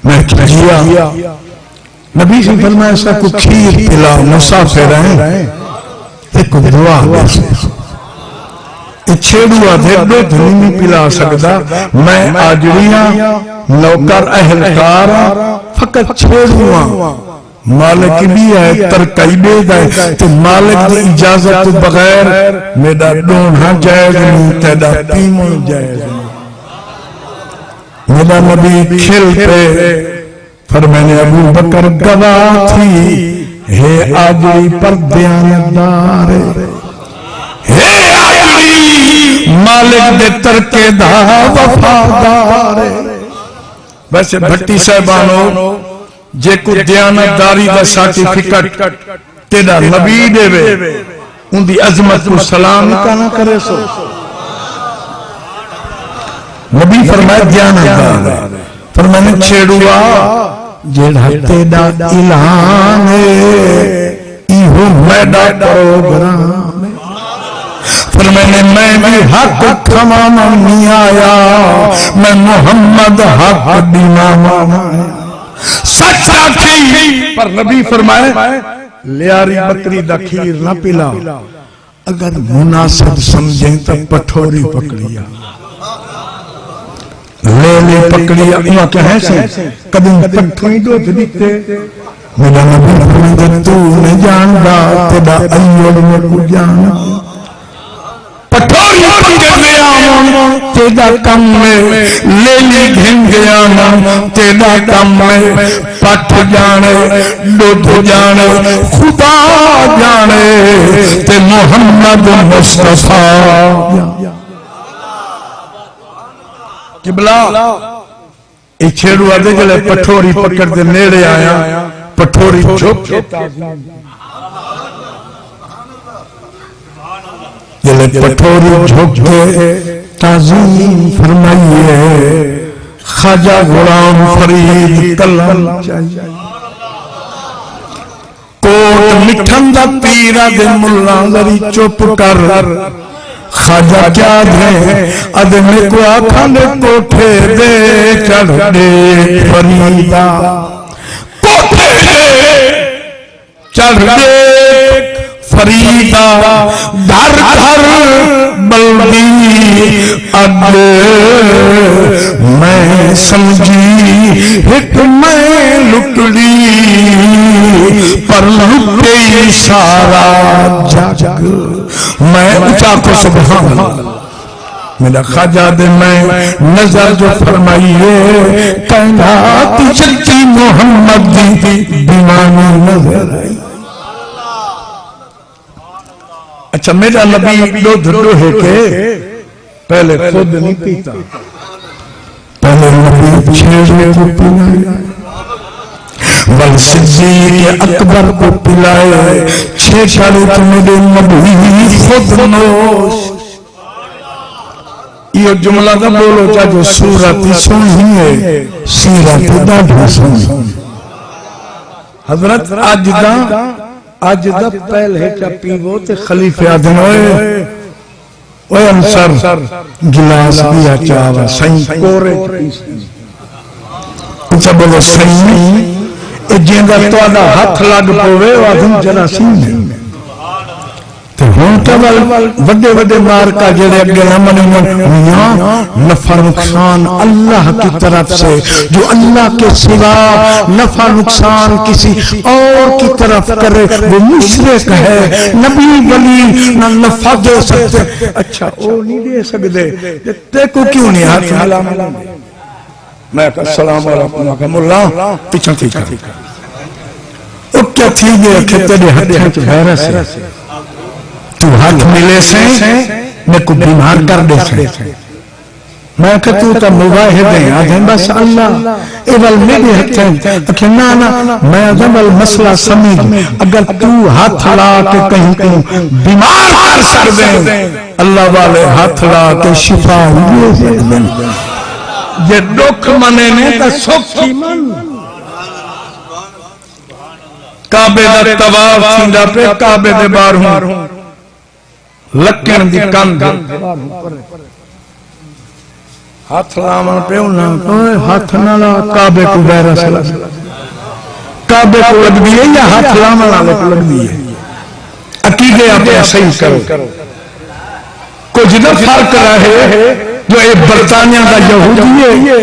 میں کیا نبی سے فرمائے ایسا کو کھیر پلا مسافر ہیں ایک دعا سے چھیڑوا دے دو دھنی نہیں پلا سکتا میں آجڑیاں نوکر اہلکار فقط چھیڑوا مالک بھی ہے ترکائی بے دائے تو مالک دی اجازت بغیر میرا ڈونہا جائز نہیں تیدا پیمون جائز نہیں میرا نبی کھل پہ فرمانے ابو بکر گواہ تھی ہے آجری پر دیاندار ہے آجری مالک دے ترکے دا وفادار ویسے بھٹی صاحبانو جے کو دیانتداری دا سارٹیفکٹ تیرا نبی دے وے ان دی عظمت کو سلام نہ کرے سو نبی فرمائے دیانتدار فرمانے چھیڑوا جیڑا تیرا اعلان ہے ایہو میڈا پروگرام فرمانے میں بھی حق کھمانا نہیں آیا میں محمد حق دینا مانا سچ آکھی پر نبی فرمائے لیاری بکری دا کھیر نہ پلا اگر مناسب سمجھیں تو پٹھوری پکڑیا لے لے پکڑیا انہاں کہیں سے قدم پٹھوئی دو دیکھتے میرا نبی فرمائے تو نے جان دا تیدا ایوڑ میں کو جانا پٹھوری پکڑ لیا تیدا کم میں لے لی گھن گیا تیدا کم میں پٹ جانے دودھ جانے خدا جانے تے محمد مصطفیٰ قبلہ ایک چھیڑو آدھے جلے پٹھوری پکڑ دے نیڑے آیا پٹھوری جھوک کے جلے پٹھوری جھوک کے تعظیم فرمائیے خواجہ غلام فرید کلم کوٹ مٹھن دا پیرا دے ملا لری چپ کر خواجہ کیا دے ادھنے کو آکھانے کوٹھے دے چڑھ دے فریدہ کوٹھے دے چڑھ دے فریدہ دھر دھر بلدی اد میں سمجھی ایک میں لکڑی پر لکڑی سارا جگ میں اچھا کو سبحان میرا خواجہ دے میں نظر جو فرمائیے کائنات چلتی محمد دی دیوانی نظر آئی اچھا میرا نبی دودھ دوہے کے پہلے خود نہیں پیتا، پہلے نبی چھیڑے کو پلائے، والصدیق اکبر کو پلائے، چھیڑے تو میرے نبی خود نوش۔ یہ جملہ دا بولو چاہ جو سورت سنی ہے، سیرت دا سنی۔ حضرت آج دا پہلے چا پیو تے خلیفہ آدن ہوئے اوہ انصر گلاس دیا چاہوا سائیں کورے اچھا بولو سائیں جیندہ تو آدھا ہاتھ لگ پوے آدھن جراثیم ہے تو ہون کا وڈے وڈے مار کا جڑے اگے ہمیں میاں نفع نقصان اللہ کی طرف سے، جو اللہ کے سوا نفع نقصان کسی اور کی طرف کرے وہ مشرک ہے، نبی ولی نہ نفع دے سکتے۔ اچھا وہ نہیں دے سکتے تے کو کیوں نہیں ہاتھ ملا میں کہا السلام علیکم اللہ پیچھا تھی وہ کیا تھی گئے کہ تیرے ہاتھ غیرہ سے تو ہاتھ ملے سے میں کو بیمار کر دے سے، میں کہا تو تا مواہد ہیں آدھیں بس اللہ ایوال میرے ہتھیں اکھے نا میں آدھیں مسئلہ سمجھ اگر تو ہاتھ لا کے کہیں کہیں بیمار کر سر دیں اللہ والے ہاتھ لا کے شفا ہوئے سے دیں یہ دکھ منے نے تا سکھی من کعبے دا تواف سیندہ پہ کعبے دے بار ہوں لکن دی کند ہاتھ لامن پہ انہاں ہاتھ نہ لا کعبے کو بیرہ سے کعبے کو لگ دیئے یا ہاتھ لامن آلے کو لگ دیئے عقیدے اپنے صحیح کرو کچھ نہ فرق رہے جو اے برطانیہ دا یہودی ہے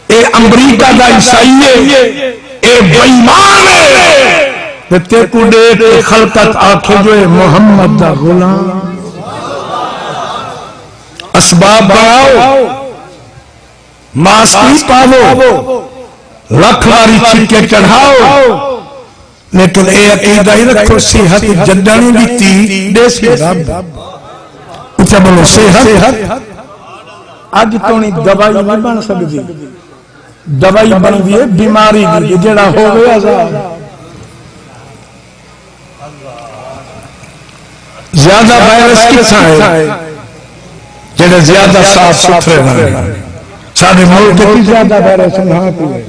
اے امریکہ دا عیسائی ہے اے بیمان ہے تے کو دیکھ خلقت آکھے جو اے محمد دا غلام اسباب بڑھاؤ ماسکی پاو لکھ واری چھکے چڑھاؤ لیکن اے عقیدہ ہی رکھو صحت جدانی بیتی دیسی رب اچھا بولو صحت آج تو نہیں دوائی نہیں بن سکتی دوائی بن دیئے بیماری دی جڑا ہو گیا زیادہ وائرس کسا ہے جنہیں زیادہ صاف ستھرے رہے سارے ملک کی زیادہ وائرس نہ پیئے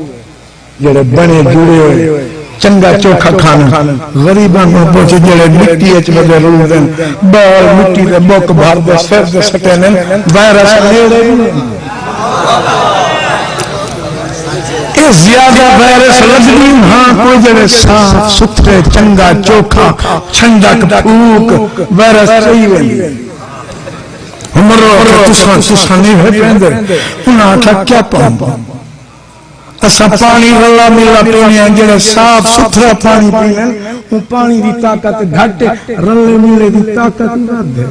جنہیں بنے جڑے ہوئے چنگا چوکھا کھانا غریبان میں پوچھے جڑے مٹی اچھ بجے رو دیں بال مٹی دے بوک بھار دے سر دے سٹینے وائرس نیڑے اے زیادہ وائرس لگنین ہاں کوئی جڑے صاف ستھرے چنگا چوکھا چھنڈک پھوک وائرس صحیح ہوئی ہمارو تسان نہیں ہے پیندے انہاں آٹھا کیا پہن اسا پانی واللہ ملا پینے ہیں جنہیں صاف ستھرا پانی پینے وہ پانی دی طاقت گھٹے رلے ملے دی طاقت نہ دے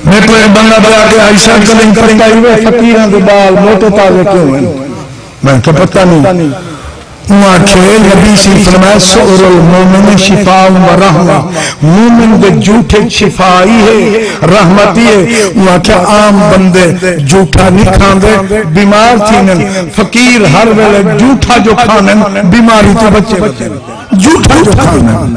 میں تو ایک بندہ بیا کہ عائشہ کلنگ کریں گا ہوئے فقیران دے بال موٹے تازے کیوں ہیں میں کہ پتہ نہیں وہاں کہ نبی سے فرمائے سعر المومن شفاء و رحمہ مومن دے جھوٹے شفائی ہے رحمتی ہے وہاں کہ عام بندے جھوٹا نہیں کھاندے بیمار تھینن فقیر ہر ویلے جھوٹا جو کھانن بیماری تو بچے جھوٹا جو کھانن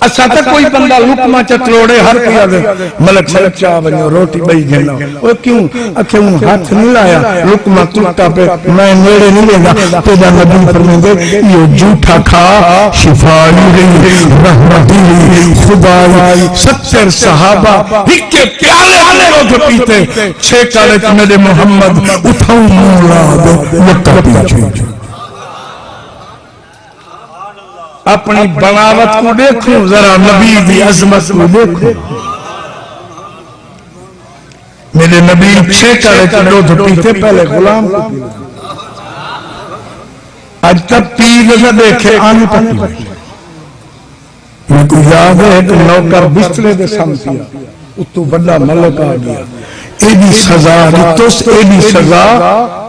اچھا تک کوئی بندہ لکمہ چتروڑے ہر کیا دے ملک ملک چاہ بنیو روٹی بھئی گھنا وہ کیوں اکھے ہوں ہاتھ نہیں لایا لکمہ ٹوٹا پہ میں نیڑے نہیں لے گا پیدا نبی فرمائیں دے یہ جھوٹا کھا شفائی گئی رحمتی خدای 70 صحابہ ہکے پیالے ہلے روٹھ پیتے 6 کالک میرے محمد اٹھاؤں مولا دے وقت پیچھے اپنی بناوت کو دیکھو ذرا نبی دی عظمت کو دیکھو میرے نبی 6 کالے دودھ پیتے پہلے غلام کو پیتے آج تک پی نہ دیکھے آنی پتی میں کو یاد ہے کہ نوکر بسترے دے سامتیا اتو بڑا ملک آ گیا اے بھی سزا رتوس اے بھی سزا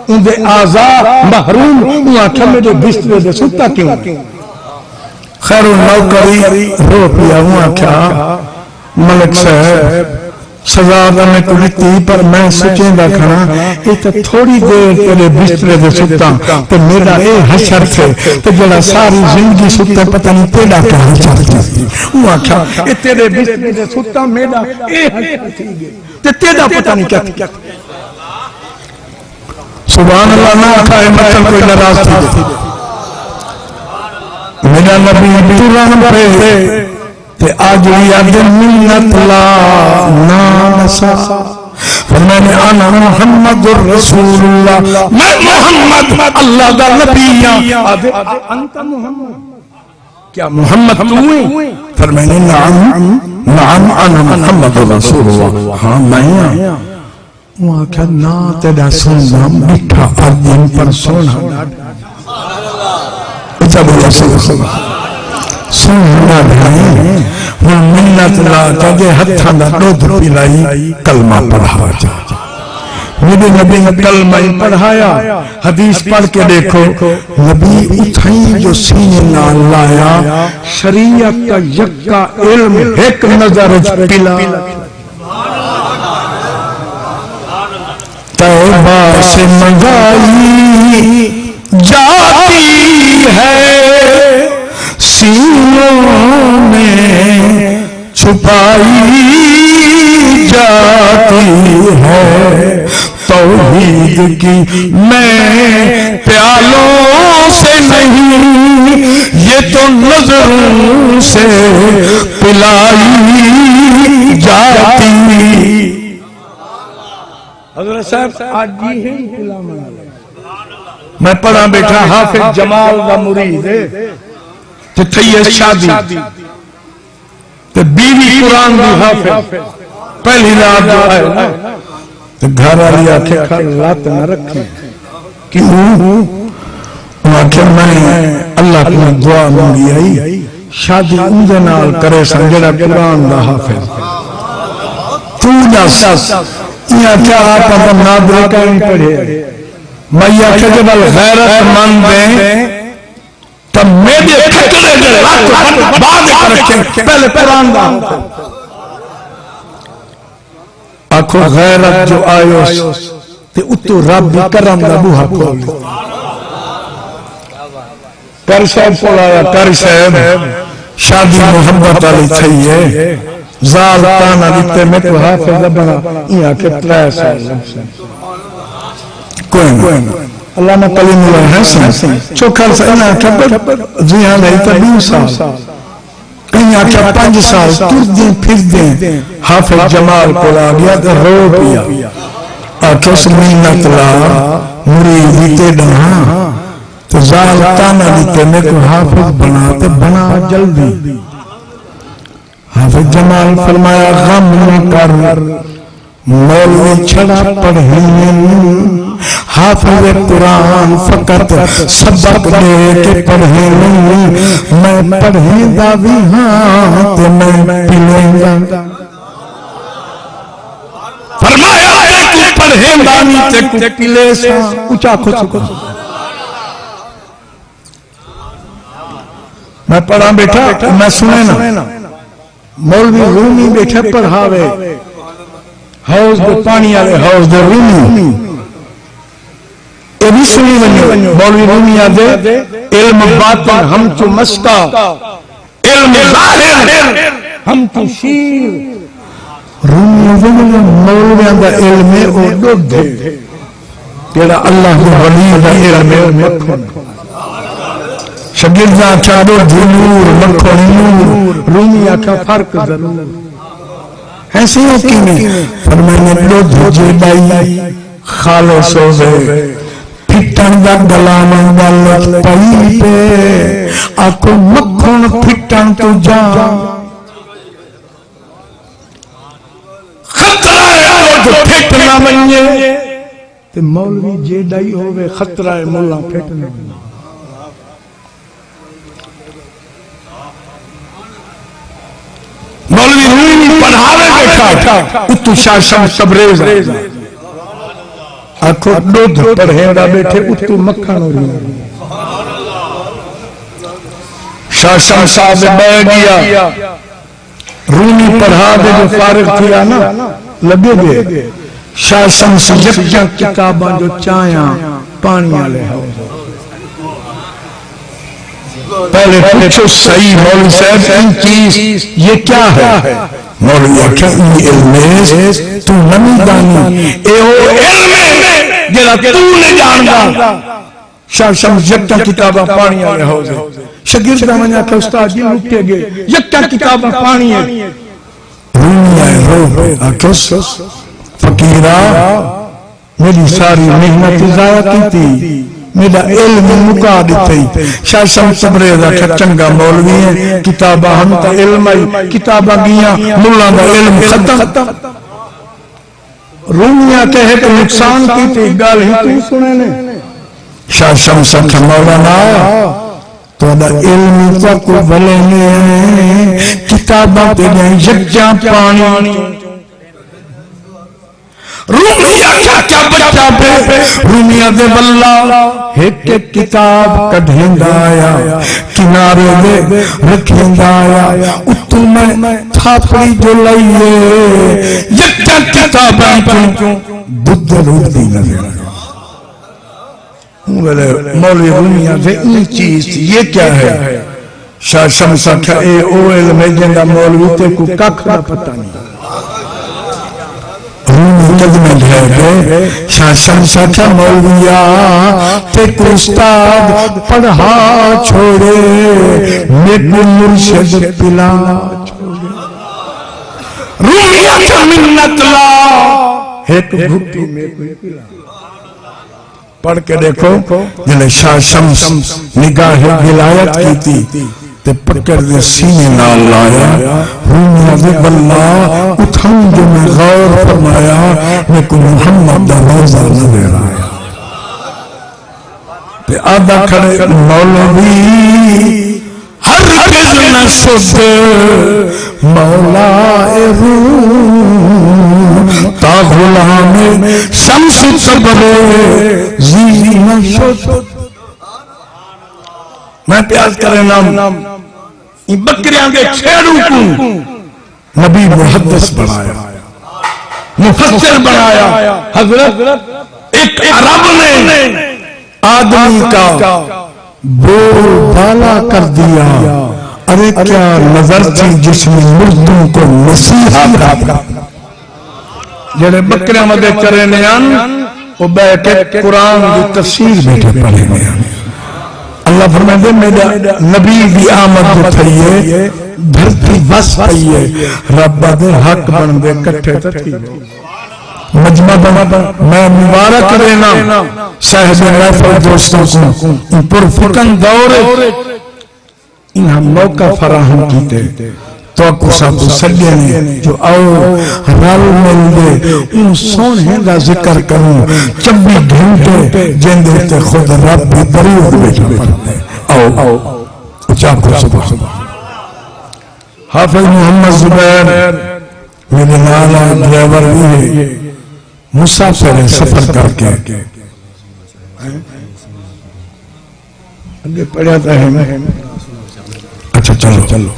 ان دے آزا محروم ان آنکھا میرے بسترے دے ستا کیوں خیر نوکری رو پیا ہوا کیا ملک صاحب سزا دا میں کو لیتی پر میں سچیں دا کھنا یہ تو تھوڑی دیر تیرے بسترے دے ستا تو میرا اے حشر تھے تو جڑا ساری زندگی ستا پتہ نہیں تیڑا کیا حشر تھی وہ آکھا یہ تیرے بسترے دے ستا میرا اے حشر تھی گئے تو تیڑا پتہ نہیں کیا تھی سبحان اللہ نہ آکھا ہے مطلب کوئی نراز تھی میرا نبی تران پہ آج یاد منت لا نانسا فرمانے انا محمد الرسول اللہ میں محمد اللہ دا نبی انت محمد کیا محمد تو ہوئی فرمانے نعم نعم انا محمد الرسول اللہ ہاں میں وہاں کہا نا تیرا سننا بٹھا آدم پر سونا اچھا بولا صلی اللہ سننا بھائی وہ منت لا جاگے ہتھاں دا دودھ پلائی کلمہ پڑھا جا میرے نبی نے کلمہ پڑھایا حدیث پڑھ کے دیکھو نبی اتھائیں جو سینے نال لایا شریعت کا یکا علم ایک نظر پلا توبہ سے منگائی جاتی ہے سینوں میں چھپائی جاتی ہے توحید کی میں پیالوں سے نہیں یہ تو نظروں سے پلائی جاتی حضرت صاحب آج جی ہے میں پڑھا بیٹھا حافظ جمال کا مرید ہے تو تھئی شادی تو بیوی قرآن دی حافظ پہلی رات جو آئے نا تو گھر آلی آکھے لات نہ رکھیں کیوں آکھے میں اللہ کی دعا مانگی آئی شادی اندے نال کرے سنجڑا قرآن دا حافظ تو جس یہ کیا آپ اپنا نادرے کا نہیں پڑھے میں یہ کہ جب غیرت مند دیں تب میرے کھٹلے دے رات بعد کر رکھیں پہلے قرآن دا آنکھو غیرت جو آئیو تے اتو رب بھی کرم دا بوہا کھول لے کر صاحب کو آیا کر صاحب شادی محمد علی تھئیے زال تانا دیتے میں کو حافظ بنا یہ آکے 3 سال کوئی نا اللہ نے کلیم اللہ حسن چوکھر سے انہا کبر جی ہاں نہیں تا 20 سال کہیں آکھا 5 سال تر دیں پھر دیں حافظ جمال کو آگیا تو رو پیا آکھا سمینت لا مریدی تے ڈہاں تو زال تانا دیتے میں کو حافظ بنا تو بنا جلدی حافظ جمال فرمایا غم نہ کر مولوی چھڑا پڑھیں حافظ قرآن فقط سبق دے کے پڑھیں میں پڑھیں دا بھی ہاں تو میں پلیں گا فرمایا کہ پڑھیں دانی تے کو پلے سا اچھا کھو میں پڑھا بیٹھا میں سنے نا مولوی رومی بیٹھے پڑھاوے حوض دے پانی آوے حوض دے رومی یہ بھی سنی ونیو مولوی رومی آدھے علم باطن ہم تو مستا علم ظاہر ہم تو شیر رومی ونیو مولوی آدھے علم او دودھ دے جیڑا اللہ کو ولی دا علم مکھن شگردہ چادو دھنور مکھن نور رومی آکھا فرق ضرور ایسے ہو کی نہیں فرمانے دودھ جیبائی خالص ہو گئے پھٹن دا گلان والت پائی پہ آکو مکھن پھٹن تو جا خطرہ ہے جو پھٹنا منیے تے مولوی جیڈائی ہوئے خطرہ ہے مولا پھٹنا منیے مولوی رومی پڑھاوے بیٹھا اتو شاہ شمس تبریز آنکھو دودھ پڑھیں دا بیٹھے اتو مکھن ہو رہی شاہ شمس صاحب بیٹھ گیا رومی پڑھا دے جو فارغ تھیا نا لگے دے شاہ شمس یکجا کتاباں جو چاہیاں پانی آلے ہو پہلے پوچھو صحیح مولوی صاحب ان چیز یہ کیا ہے مولوی آکھا ای علم ہے تو نمی دانی اے او علم ہے جلا تو نے جاندا شاہ شمس یکجا کتاباں پانی آلے ہو شگرد آمانی آکھا استاد جی لکھے گئے یکجا کتاباں پانی ہے رومی آئے رو آکھس فقیرہ میری ساری محنت ضائع کی تھی میرا علم مکا دیتے شاہ شمس تبریز آکھا چنگا مولوی ہے کتابہ ہم تا علم آئی کتابہ گیاں ملا دا علم ختم رومیہ کہے کہ نقصان کی تھی گال ہی تو سنے نے شاہ شمس آکھا مولانا تو دا علم تک بھلے نے کتابہ پہ گئیں یکجا پانی رومیہ کیا بچہ پہ رومیہ دے واللہ ایک کتاب کڑھیں آیا کنارے دے رکھیں آیا اتو میں تھاپڑی جو لئیے یکجا کتابیں کیوں دودھ رود دی نظر مولی رومیہ دے این چیز یہ کیا ہے شاہ شمس آکھا اے او علم ہے جنگا مولوی تے کو ککھ نہ پتہ نہیں قدمیں لے گئے شاہ شمس آکھا مولویا تے کو استاد پڑھا چھوڑے میرے مرشد پلا چھوڑے رومیہ کا منت لا ایک بھوٹی میں کوئی پلا پڑھ کے دیکھو جنہیں شاہ شمس نگاہ ولایت کی تھی تے پکڑ دے سینے نال لایا رومیہ دے واللہ اتھاؤں جو میں غور فرمایا میں کو محمد دا روزہ نظر آیا تے آدھا کھڑے مولوی ہرگز نہ شد مولا روم تا غلام شمس صبر زی نہ شد میں پیاز کرے نام بکریاں کے چھیڑوں کو نبی محدث بنایا مفسر بنایا حضرت ایک عرب نے آدمی کا بول بالا کر دیا ارے کیا نظر تھی جس میں مردوں کو مسیحا کرا جنہیں بکریاں مدے کرے نیان وہ بیٹھے قرآن کی تفسیر بیٹھے پڑھے نیان اللہ فرمائے دے میرا نبی بھی آمد جو تھئیے دھرتی بس پئیے رب دے حق بن دے کٹھے تھی مجمع بنا میں مبارک رہنا صاحب محفل دوستوں کو پرفکن دورے انہاں موقع فراہم کیتے تو اکو صاحب سجے نے جو آؤ رال مل دے ان سونے دا ذکر کروں چبی گھنٹے جن دیتے خود رب بھی بریو بیٹھا پڑھتے آؤ چاکو صبح حافظ محمد زبیر میرے نالا ڈرائیور بھی ہے مسافر سفر کر کے اگے پڑھا تھا ہے اچھا چلو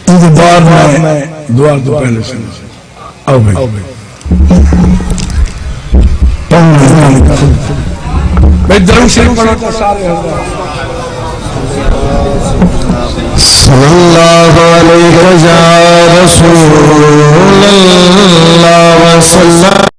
دوار میں دوار تو پہلے سے آؤ بھائی بھائی درم شریف پڑھاتا سارے حضرات صلی اللہ علیہ رسول اللہ وسلم